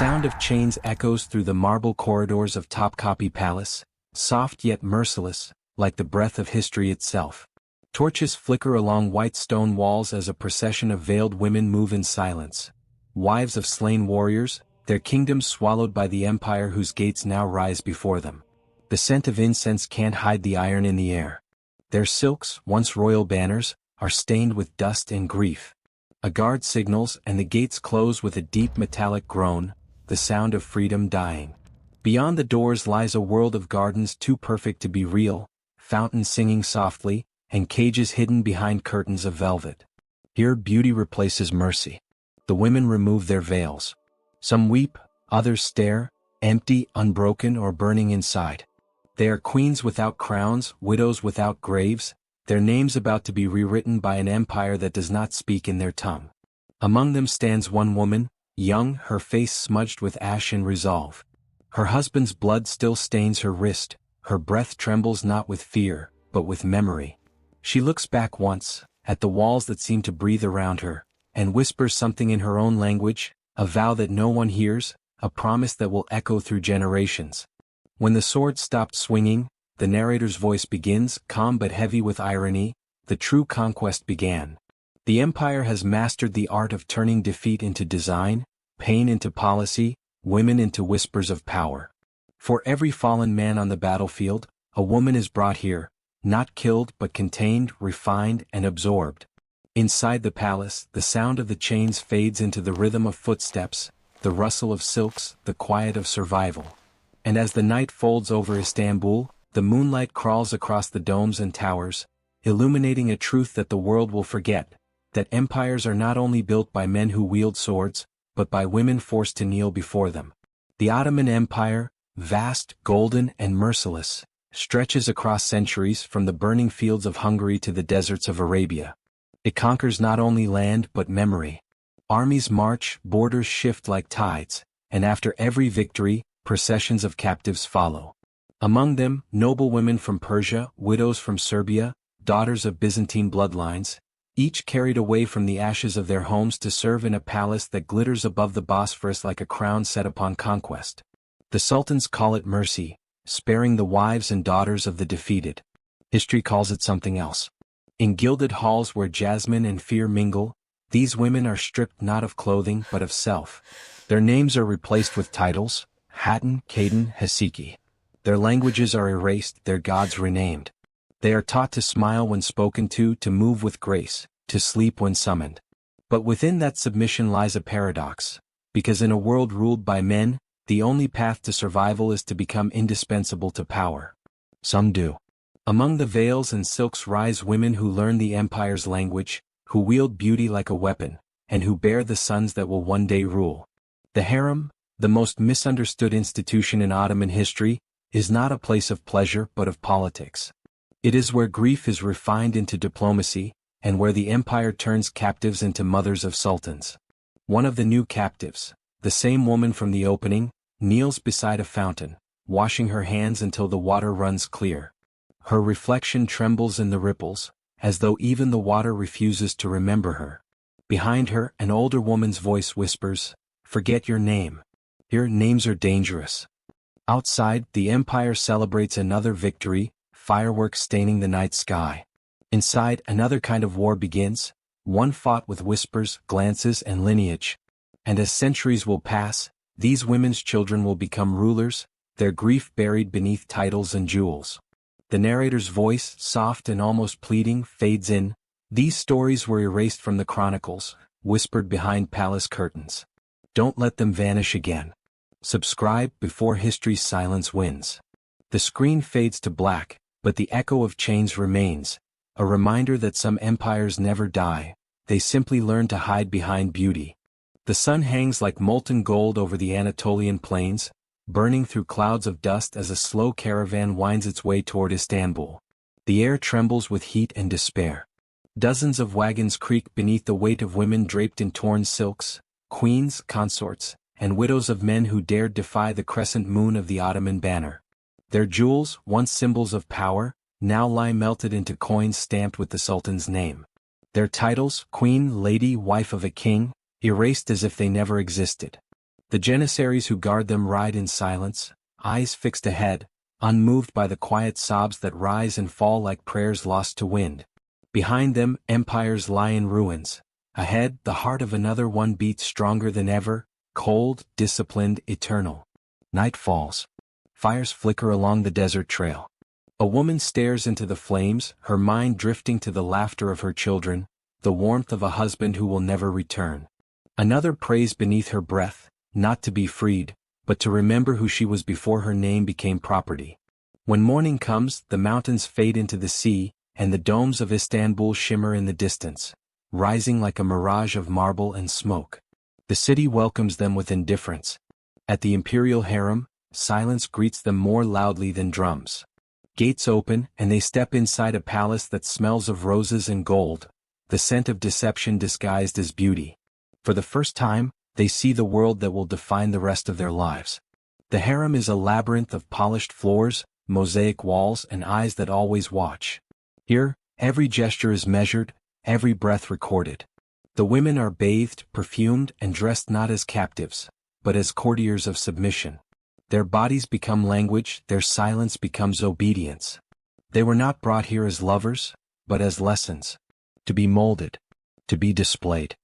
sound of chains echoes through the marble corridors of Topkapi Palace, soft yet merciless, like the breath of history itself. Torches flicker along white stone walls as a procession of veiled women move in silence. Wives of slain warriors, their kingdoms swallowed by the empire whose gates now rise before them. The scent of incense can't hide the iron in the air. Their silks, once royal banners, are stained with dust and grief. A guard signals and the gates close with a deep metallic groan, the sound of freedom dying. Beyond the doors lies a world of gardens too perfect to be real, fountains singing softly, and cages hidden behind curtains of velvet. Here beauty replaces mercy. The women remove their veils. Some weep, others stare, empty, unbroken, or burning inside. They are queens without crowns, widows without graves, their names about to be rewritten by an empire that does not speak in their tongue. Among them stands one woman, young, her face smudged with ash and resolve. Her husband's blood still stains her wrist, her breath trembles not with fear, but with memory. She looks back once, at the walls that seem to breathe around her, and whispers something in her own language, a vow that no one hears, a promise that will echo through generations. When the sword stopped swinging, the narrator's voice begins, calm but heavy with irony, the true conquest began. The empire has mastered the art of turning defeat into design, pain into policy, women into whispers of power. For every fallen man on the battlefield, a woman is brought here, not killed but contained, refined, and absorbed. Inside the palace, the sound of the chains fades into the rhythm of footsteps, the rustle of silks, the quiet of survival. And as the night folds over Istanbul, the moonlight crawls across the domes and towers, illuminating a truth that the world will forget, that empires are not only built by men who wield swords, but by women forced to kneel before them. The Ottoman Empire, vast, golden, and merciless, stretches across centuries from the burning fields of Hungary to the deserts of Arabia. It conquers not only land but memory. Armies march, borders shift like tides, and after every victory, processions of captives follow. Among them, noblewomen from Persia, widows from Serbia, daughters of Byzantine bloodlines, each carried away from the ashes of their homes to serve in a palace that glitters above the Bosphorus like a crown set upon conquest. The sultans call it mercy, sparing the wives and daughters of the defeated. History calls it something else. In gilded halls where jasmine and fear mingle, these women are stripped not of clothing but of self. Their names are replaced with titles, Hatun, Kadın, Hasiki. Their languages are erased, their gods renamed. They are taught to smile when spoken to move with grace, to sleep when summoned. But within that submission lies a paradox, because in a world ruled by men, the only path to survival is to become indispensable to power. Some do. Among the veils and silks rise women who learn the empire's language, who wield beauty like a weapon, and who bear the sons that will one day rule. The harem, the most misunderstood institution in Ottoman history, is not a place of pleasure but of politics. It is where grief is refined into diplomacy, and where the empire turns captives into mothers of sultans. One of the new captives, the same woman from the opening, kneels beside a fountain, washing her hands until the water runs clear. Her reflection trembles in the ripples, as though even the water refuses to remember her. Behind her, an older woman's voice whispers, "Forget your name. Here, names are dangerous." Outside, the empire celebrates another victory, fireworks staining the night sky. Inside, another kind of war begins, one fought with whispers, glances, and lineage. And as centuries will pass, these women's children will become rulers, their grief buried beneath titles and jewels. The narrator's voice, soft and almost pleading, fades in. These stories were erased from the chronicles, whispered behind palace curtains. Don't let them vanish again. Subscribe before history's silence wins. The screen fades to black, but the echo of chains remains, a reminder that some empires never die, they simply learn to hide behind beauty. The sun hangs like molten gold over the Anatolian plains, burning through clouds of dust as a slow caravan winds its way toward Istanbul. The air trembles with heat and despair. Dozens of wagons creak beneath the weight of women draped in torn silks, queens, consorts, and widows of men who dared defy the crescent moon of the Ottoman banner. Their jewels, once symbols of power, now lie melted into coins stamped with the Sultan's name. Their titles, queen, lady, wife of a king, erased as if they never existed. The janissaries who guard them ride in silence, eyes fixed ahead, unmoved by the quiet sobs that rise and fall like prayers lost to wind. Behind them, empires lie in ruins. Ahead, the heart of another one beats stronger than ever, cold, disciplined, eternal. Night falls. Fires flicker along the desert trail. A woman stares into the flames, her mind drifting to the laughter of her children, the warmth of a husband who will never return. Another prays beneath her breath, not to be freed, but to remember who she was before her name became property. When morning comes, the mountains fade into the sea, and the domes of Istanbul shimmer in the distance, rising like a mirage of marble and smoke. The city welcomes them with indifference. At the Imperial Harem, silence greets them more loudly than drums. Gates open, and they step inside a palace that smells of roses and gold, the scent of deception disguised as beauty. For the first time, they see the world that will define the rest of their lives. The harem is a labyrinth of polished floors, mosaic walls, and eyes that always watch. Here, every gesture is measured, every breath recorded. The women are bathed, perfumed, and dressed not as captives, but as courtiers of submission. Their bodies become language, their silence becomes obedience. They were not brought here as lovers, but as lessons. To be molded. To be displayed.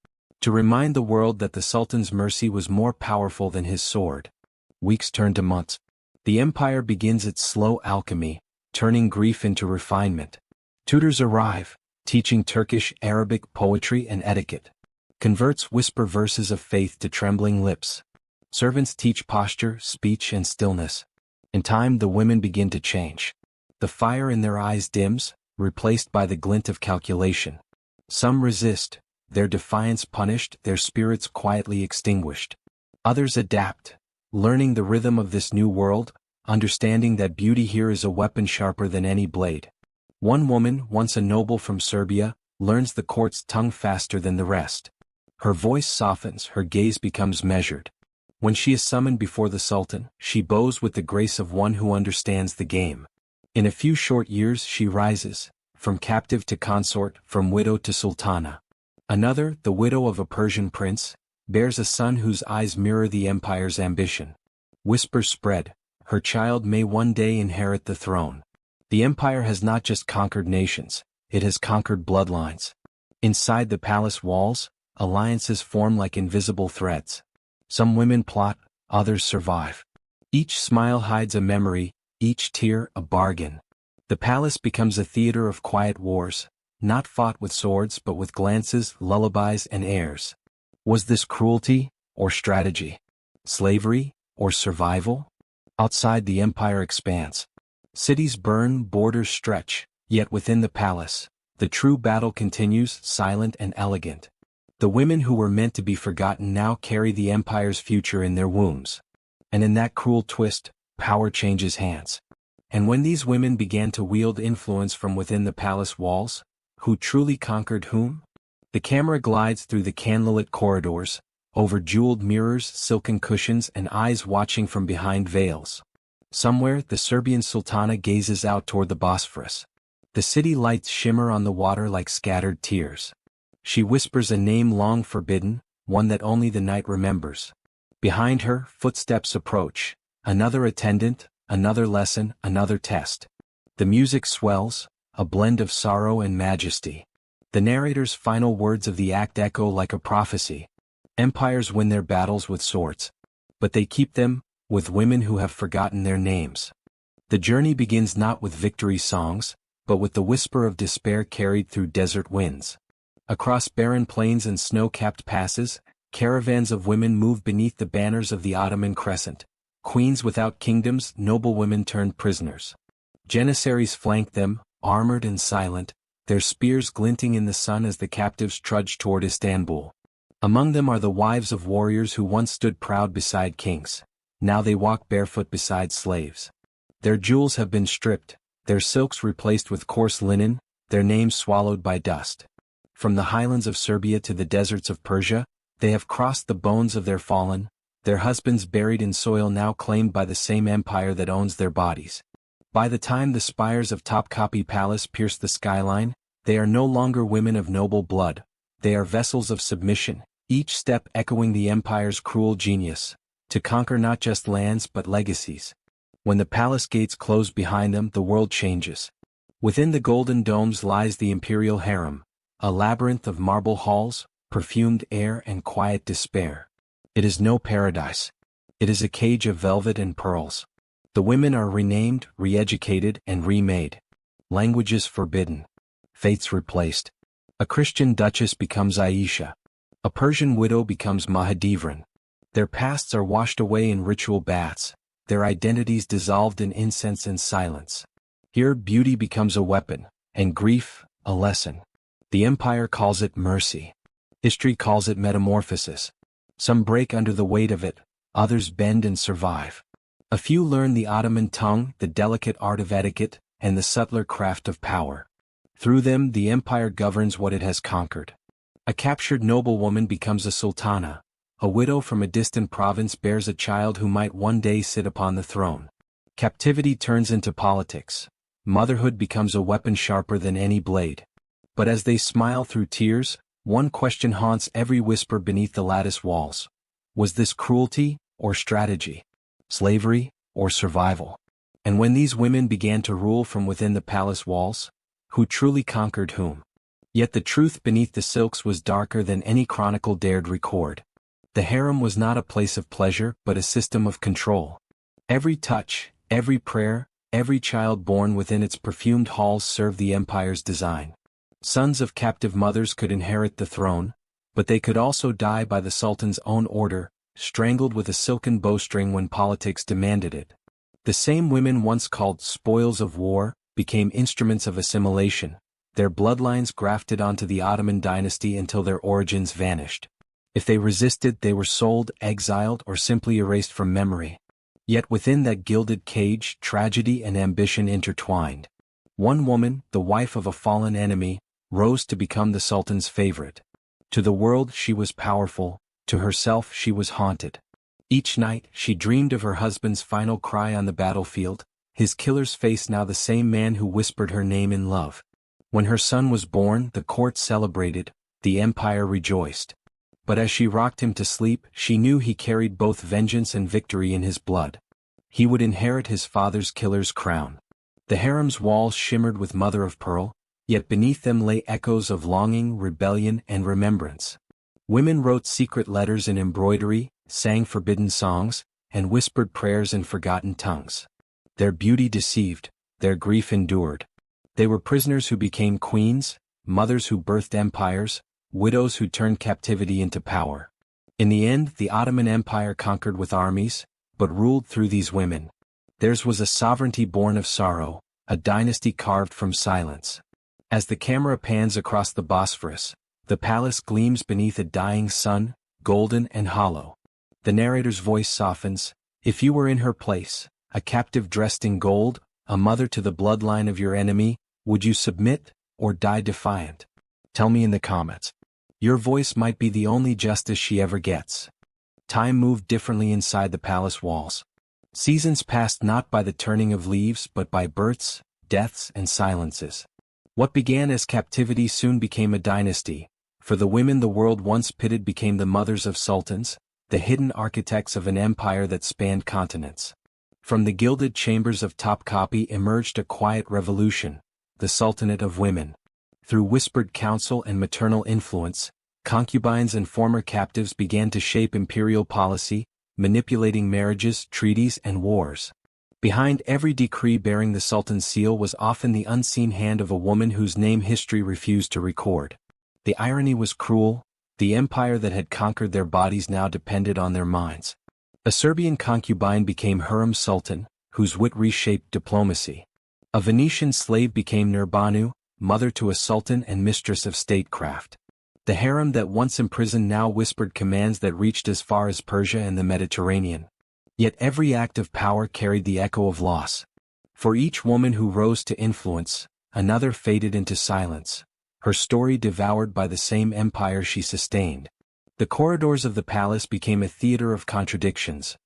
To remind the world that the Sultan's mercy was more powerful than his sword. Weeks turn to months. The empire begins its slow alchemy, turning grief into refinement. Tutors arrive, teaching Turkish, Arabic, poetry, and etiquette. Converts whisper verses of faith to trembling lips. Servants teach posture, speech, and stillness. In time, the women begin to change. The fire in their eyes dims, replaced by the glint of calculation. Some resist, their defiance punished, their spirits quietly extinguished. Others adapt, learning the rhythm of this new world, understanding that beauty here is a weapon sharper than any blade. One woman, once a noble from Serbia, learns the court's tongue faster than the rest. Her voice softens, her gaze becomes measured. When she is summoned before the Sultan, she bows with the grace of one who understands the game. In a few short years she rises, from captive to consort, from widow to sultana. Another, the widow of a Persian prince, bears a son whose eyes mirror the empire's ambition. Whispers spread, her child may one day inherit the throne. The empire has not just conquered nations, it has conquered bloodlines. Inside the palace walls, alliances form like invisible threads. Some women plot, others survive. Each smile hides a memory, each tear a bargain. The palace becomes a theater of quiet wars, not fought with swords but with glances, lullabies, and airs. Was this cruelty, or strategy? Slavery, or survival? Outside the empire expands. Cities burn, borders stretch, yet within the palace, the true battle continues, silent and elegant. The women who were meant to be forgotten now carry the empire's future in their wombs. And in that cruel twist, power changes hands. And when these women began to wield influence from within the palace walls, who truly conquered whom? The camera glides through the candlelit corridors, over jeweled mirrors, silken cushions, and eyes watching from behind veils. Somewhere, the Serbian sultana gazes out toward the Bosphorus. The city lights shimmer on the water like scattered tears. She whispers a name long forbidden, one that only the night remembers. Behind her, footsteps approach. Another attendant, another lesson, another test. The music swells, a blend of sorrow and majesty. The narrator's final words of the act echo like a prophecy. Empires win their battles with swords. But they keep them, with women who have forgotten their names. The journey begins not with victory songs, but with the whisper of despair carried through desert winds. Across barren plains and snow-capped passes, caravans of women move beneath the banners of the Ottoman crescent. Queens without kingdoms, noblewomen turned prisoners. Janissaries flank them, armored and silent, their spears glinting in the sun as the captives trudge toward Istanbul. Among them are the wives of warriors who once stood proud beside kings. Now they walk barefoot beside slaves. Their jewels have been stripped, their silks replaced with coarse linen, their names swallowed by dust. From the highlands of Serbia to the deserts of Persia, they have crossed the bones of their fallen, their husbands buried in soil now claimed by the same empire that owns their bodies. By the time the spires of Topkapi Palace pierce the skyline, they are no longer women of noble blood, they are vessels of submission, each step echoing the empire's cruel genius. to conquer not just lands but legacies. When the palace gates close behind them, the world changes. Within the golden domes lies the Imperial Harem, a labyrinth of marble halls, perfumed air and quiet despair. It is no paradise. It is a cage of velvet and pearls. The women are renamed, re-educated, and remade. Languages forbidden. Faiths replaced. A Christian duchess becomes Aisha. A Persian widow becomes Mahidevran. Their pasts are washed away in ritual baths, their identities dissolved in incense and silence. Here beauty becomes a weapon, and grief, a lesson. The empire calls it mercy. History calls it metamorphosis. Some break under the weight of it, others bend and survive. A few learn the Ottoman tongue, the delicate art of etiquette, and the subtler craft of power. Through them the empire governs what it has conquered. A captured noblewoman becomes a sultana. A widow from a distant province bears a child who might one day sit upon the throne. Captivity turns into politics. Motherhood becomes a weapon sharper than any blade. But as they smile through tears, one question haunts every whisper beneath the lattice walls. Was this cruelty, or strategy? Slavery, or survival? And when these women began to rule from within the palace walls, who truly conquered whom? Yet the truth beneath the silks was darker than any chronicle dared record. The harem was not a place of pleasure but a system of control. Every touch, every prayer, every child born within its perfumed halls served the empire's design. Sons of captive mothers could inherit the throne, but they could also die by the sultan's own order, strangled with a silken bowstring when politics demanded it. The same women once called spoils of war became instruments of assimilation, their bloodlines grafted onto the Ottoman dynasty until their origins vanished. If they resisted, they were sold, exiled, or simply erased from memory. Yet within that gilded cage, tragedy and ambition intertwined. One woman, the wife of a fallen enemy, rose to become the sultan's favorite. To the world she was powerful, to herself she was haunted. Each night she dreamed of her husband's final cry on the battlefield, his killer's face now the same man who whispered her name in love. When her son was born, the court celebrated, the empire rejoiced. But as she rocked him to sleep, she knew he carried both vengeance and victory in his blood. He would inherit his father's killer's crown. The harem's walls shimmered with mother of pearl, yet beneath them lay echoes of longing, rebellion, and remembrance. Women wrote secret letters in embroidery, sang forbidden songs, and whispered prayers in forgotten tongues. Their beauty deceived, their grief endured. They were prisoners who became queens, mothers who birthed empires, widows who turned captivity into power. In the end, the Ottoman Empire conquered with armies, but ruled through these women. Theirs was a sovereignty born of sorrow, a dynasty carved from silence. As the camera pans across the Bosphorus, the palace gleams beneath a dying sun, golden and hollow. The narrator's voice softens. If you were in her place, a captive dressed in gold, a mother to the bloodline of your enemy, would you submit, or die defiant? Tell me in the comments. Your voice might be the only justice she ever gets. Time moved differently inside the palace walls. Seasons passed not by the turning of leaves but by births, deaths, and silences. What began as captivity soon became a dynasty. For the women the world once pitted became the mothers of sultans, the hidden architects of an empire that spanned continents. From the gilded chambers of Topkapi emerged a quiet revolution, the Sultanate of Women. Through whispered counsel and maternal influence, concubines and former captives began to shape imperial policy, manipulating marriages, treaties, and wars. Behind every decree bearing the Sultan's seal was often the unseen hand of a woman whose name history refused to record. The irony was cruel. The empire that had conquered their bodies now depended on their minds. A Serbian concubine became harem sultan, whose wit reshaped diplomacy. A Venetian slave became Nurbanu, mother to a sultan and mistress of statecraft. The harem that once imprisoned now whispered commands that reached as far as Persia and the Mediterranean. Yet every act of power carried the echo of loss. For each woman who rose to influence, another faded into silence, her story devoured by the same empire she sustained. The corridors of the palace became a theater of contradictions.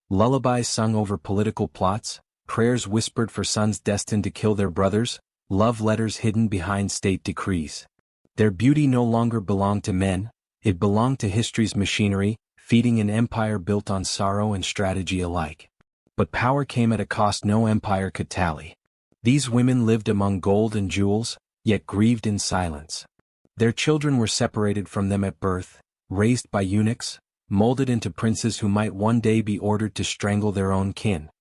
Lullabies sung over political plots, prayers whispered for sons destined to kill their brothers, love letters hidden behind state decrees. Their beauty no longer belonged to men, it belonged to history's machinery, feeding an empire built on sorrow and strategy alike. But power came at a cost no empire could tally. These women lived among gold and jewels, yet grieved in silence. Their children were separated from them at birth, raised by eunuchs, molded into princes who might one day be ordered to strangle their own kin.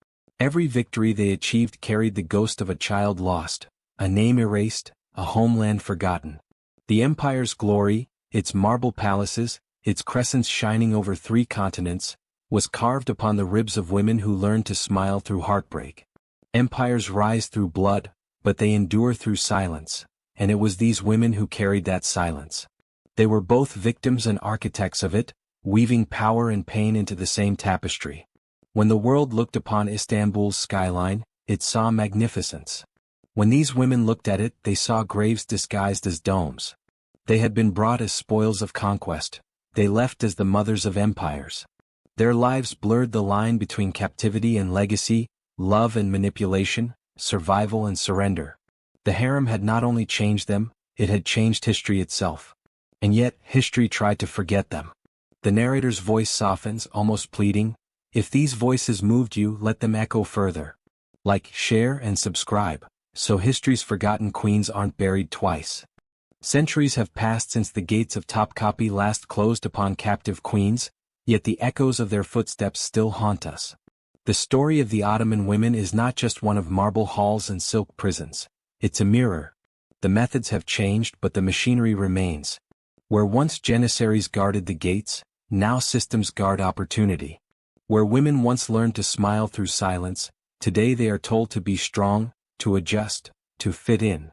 Every victory they achieved carried the ghost of a child lost, a name erased, a homeland forgotten. The empire's glory, its marble palaces, its crescents shining over 3 continents, was carved upon the ribs of women who learned to smile through heartbreak. Empires rise through blood, but they endure through silence, and it was these women who carried that silence. They were both victims and architects of it, weaving power and pain into the same tapestry. When the world looked upon Istanbul's skyline, it saw magnificence. When these women looked at it, they saw graves disguised as domes. They had been brought as spoils of conquest. They left as the mothers of empires. Their lives blurred the line between captivity and legacy, love and manipulation, survival and surrender. The harem had not only changed them, it had changed history itself. And yet, history tried to forget them. The narrator's voice softens, almost pleading, "If these voices moved you, let them echo further. Like, share, and subscribe, so history's forgotten queens aren't buried twice." Centuries have passed since the gates of Topkapi last closed upon captive queens, yet the echoes of their footsteps still haunt us. The story of the Ottoman women is not just one of marble halls and silk prisons. It's a mirror. The methods have changed, but the machinery remains. Where once janissaries guarded the gates, now systems guard opportunity. Where women once learned to smile through silence, today they are told to be strong, to adjust, to fit in.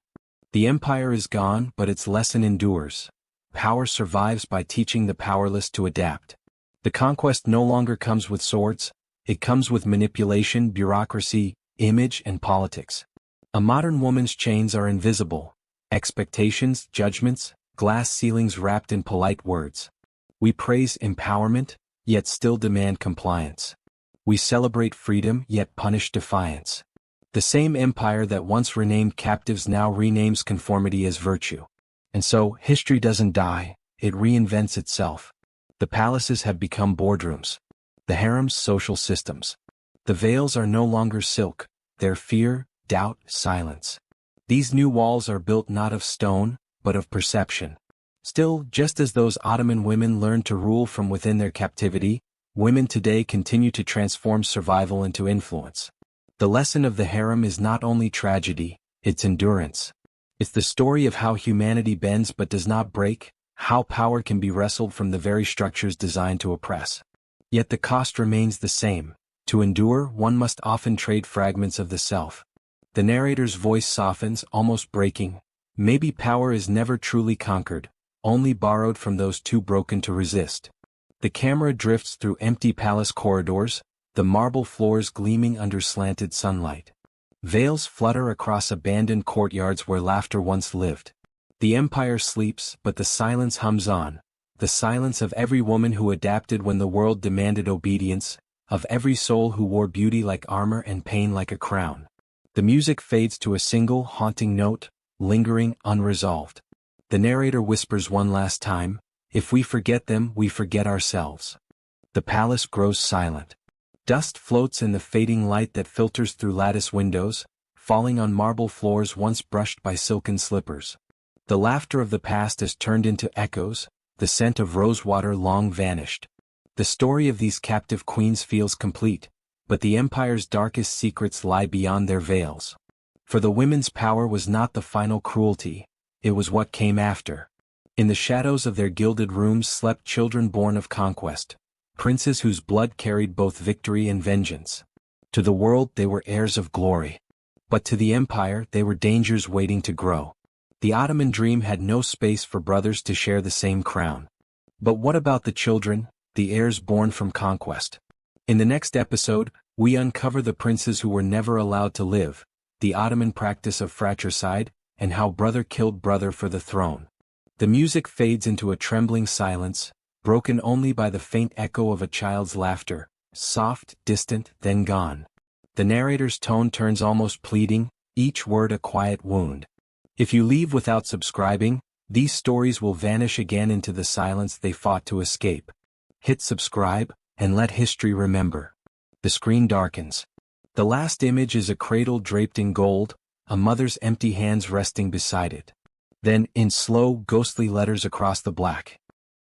The empire is gone, but its lesson endures. Power survives by teaching the powerless to adapt. The conquest no longer comes with swords, it comes with manipulation, bureaucracy, image, and politics. A modern woman's chains are invisible. Expectations, judgments, glass ceilings wrapped in polite words. We praise empowerment, yet still demand compliance. We celebrate freedom, yet punish defiance. The same empire that once renamed captives now renames conformity as virtue. And so, history doesn't die, it reinvents itself. The palaces have become boardrooms. The harems, social systems. The veils are no longer silk, they're fear, doubt, silence. These new walls are built not of stone, but of perception. Still, just as those Ottoman women learned to rule from within their captivity, women today continue to transform survival into influence. The lesson of the harem is not only tragedy, it's endurance. It's the story of how humanity bends but does not break, how power can be wrestled from the very structures designed to oppress. Yet the cost remains the same. To endure, one must often trade fragments of the self. The narrator's voice softens, almost breaking. Maybe power is never truly conquered, only borrowed from those too broken to resist. The camera drifts through empty palace corridors, the marble floors gleaming under slanted sunlight. Veils flutter across abandoned courtyards where laughter once lived. The empire sleeps, but the silence hums on. The silence of every woman who adapted when the world demanded obedience, of every soul who wore beauty like armor and pain like a crown. The music fades to a single, haunting note, lingering, unresolved. The narrator whispers one last time, "If we forget them, we forget ourselves." The palace grows silent. Dust floats in the fading light that filters through lattice windows, falling on marble floors once brushed by silken slippers. The laughter of the past is turned into echoes, the scent of rosewater long vanished. The story of these captive queens feels complete, but the empire's darkest secrets lie beyond their veils. For the women's power was not the final cruelty, it was what came after. In the shadows of their gilded rooms slept children born of conquest, princes whose blood carried both victory and vengeance. To the world they were heirs of glory. But to the empire they were dangers waiting to grow. The Ottoman dream had no space for brothers to share the same crown. But what about the children, the heirs born from conquest? In the next episode, we uncover the princes who were never allowed to live, the Ottoman practice of fratricide, and how brother killed brother for the throne. The music fades into a trembling silence, broken only by the faint echo of a child's laughter, soft, distant, then gone. The narrator's tone turns almost pleading, each word a quiet wound. If you leave without subscribing, these stories will vanish again into the silence they fought to escape. Hit subscribe, and let history remember. The screen darkens. The last image is a cradle draped in gold, a mother's empty hands resting beside it. Then, in slow, ghostly letters across the black,